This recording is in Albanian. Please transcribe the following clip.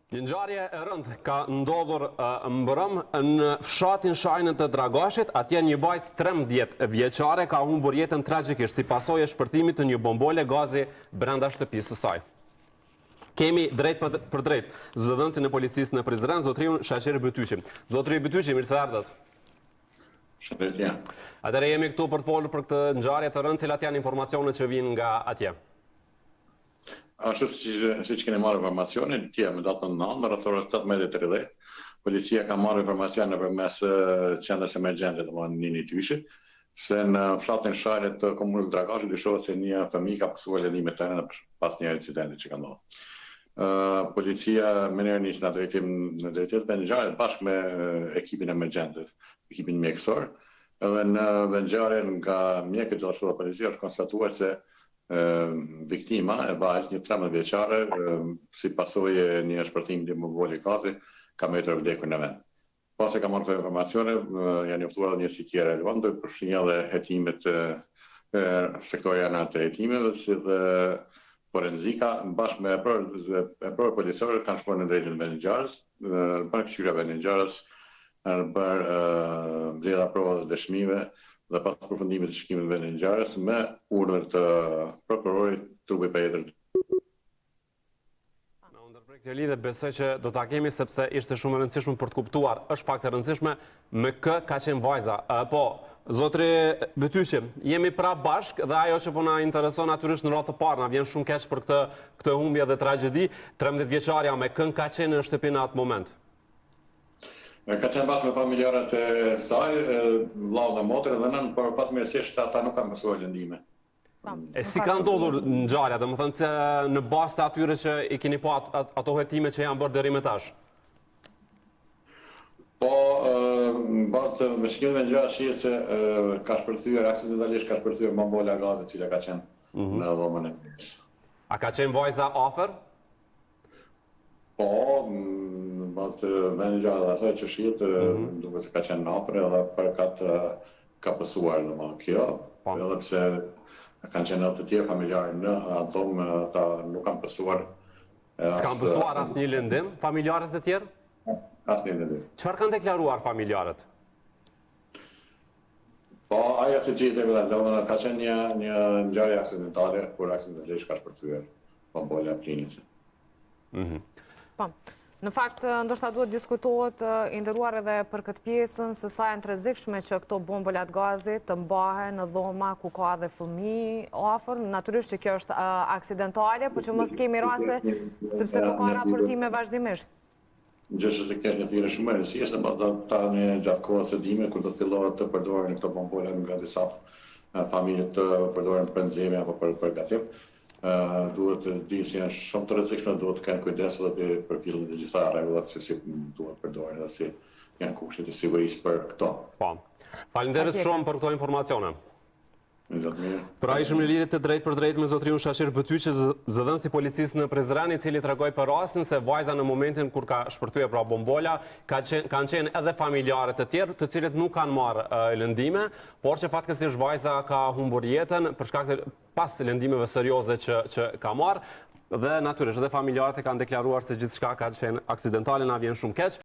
Një ngjarje e rëndë ka ndodhur mbrëm në fshatin Shajnën të Dragashit. Atje një vajzë 13 vjeçare ka humbur jetën tragjikisht si pasojë e shpërthimit të një bombole gazi brenda shtëpisë së saj. Kemi drejt për drejt zëdhënësin e policisë në Prizren, zotriun Shaqir Bytyqi. Zotri Bytyqi, mirë se ardhët. Shëndetje. Atëherë jemi këtu për të folur për këtë ngjarje të rëndë, cilat janë informacionet që vijnë nga atje. Ashtu siç keni marrë informacionin, me datën 9, në rreth orës 18:30, policia ka marrë informacion nëpërmes qendrës emergjente, domethënë Nini Tyshi, se në fshatin Shajnë të komunës Dragashit dyshohet se një fëmijë ka pasur lëndime të rënda pas një incidenti që ka ndodhur. Policia më nis në drejtim të ngjarjes bashkë me ekipin emergjent, ekipin mjekësor, edhe në ngjarjen nga mjekët gjithashtu të policia është konstatuar se viktima e vajzë, një 13 vjeçare, si pasojë një shpërthimi të bombole gazi, ka mbetur vdekur në vend. Pas e ka marrë informacione, janë njoftuar një sikjere relevant, do të përfshijë edhe hetimet sektoriale të hetimeve, si dhe forenzika, bashkë me epror policore kanë shkuar në drejtim të ngjarjes, për këshillave të ngjarjes, për mbledhja prova të dëshmive dhe pas përfundimit të shikimit të ngjarjes me urdhër të prokurorit trupi Petër. Në ndërprerje këtë lidhje besoj që do ta kemi sepse ishte shumë e rëndësishme për të kuptuar, është fakt e rëndësishme me kë ka qenë vajza. Po, zotri Bytyqi, jemi pra bashk dhe ajo që po na intereson natyrisht në radhë të parë, na vjen shumë keq për këtë humbje dhe tragjedi. 13 vjeçaria me kën ka qenë në shtëpinë atë moment. Ka qenë bashkë me familjarët e saj, vllau dhe motër dhe nën, por fatmirësisht ata nuk kanë pasur lëndime. E si ka ndodhur ngjarja, domethënë se në bazë të atyre që i keni pa ato hetime që janë bërë deri më tash? Po, në bazë të shkimit të ngjarjes shihet se ka shpërthyer aksidentalisht, ka shpërthyer bombola gazi e cila ka qenë në dhomën e tij. A ka qenë vajza afër? Po, në bazë të ngjarjes asaj që shihet, duket se ka qenë afër edhe për ka pësuar domethënë kjo, edhe pse kanë qenë të tjerë familjarë në atë dhomë, ata nuk kanë pësuar. S'kan pësuar asnjë lëndim familjarët e tjerë? Asnjë lëndim. Çfarë kanë deklaruar familjarët? Po, ajo si që i domethënë ka qenë një ngjarje aksidentale, kur aksidentalisht ka shpërthyer bombola plinëse. Po. Në fakt, ndoshta duhet diskutohet i nderuar edhe për këtë pjesën se sa janë të rrezikshme që këto bombolat gazi të mbahen në dhoma ku ka edhe fëmijë afër. Natyrisht që kjo është aksidentale, por që mos kemi raste sepse nuk ka raportime vazhdimisht. Gjë që ka një thirrje shumë e rëndësishme, por tani gjatë kohës së dimrit kur do të fillohet të përdoren këto bombola nga disa familje të përdoren për nxjerrje apo për gatim. Duhet të di se janë shumë të rrezikshme, duhet të kenë kujdes edhe për fillimin të gjitha rregullat se si duhet përdoren dhe si janë kushtet e sigurisë për këto. Po. Faleminderit shumë për këto informacione. Pra ishim në lidhje të drejt për drejt me zotriun Shaqir Bytyqi, zëdhënës i policisë në Prizren, i cili tregoi për rastin se vajza në momentin kur ka shpërthyer pra bombola, kanë qenë edhe familjarët e tjerë, të cilët nuk kanë marrë lëndime, por që fatkeqësisht vajza ka humbur jetën për shkak të pas lëndimeve serioze që ka marrë, dhe natyrisht edhe familjarët e kanë deklaruar se gjithçka ka qenë aksidentale, na vjen shumë keq.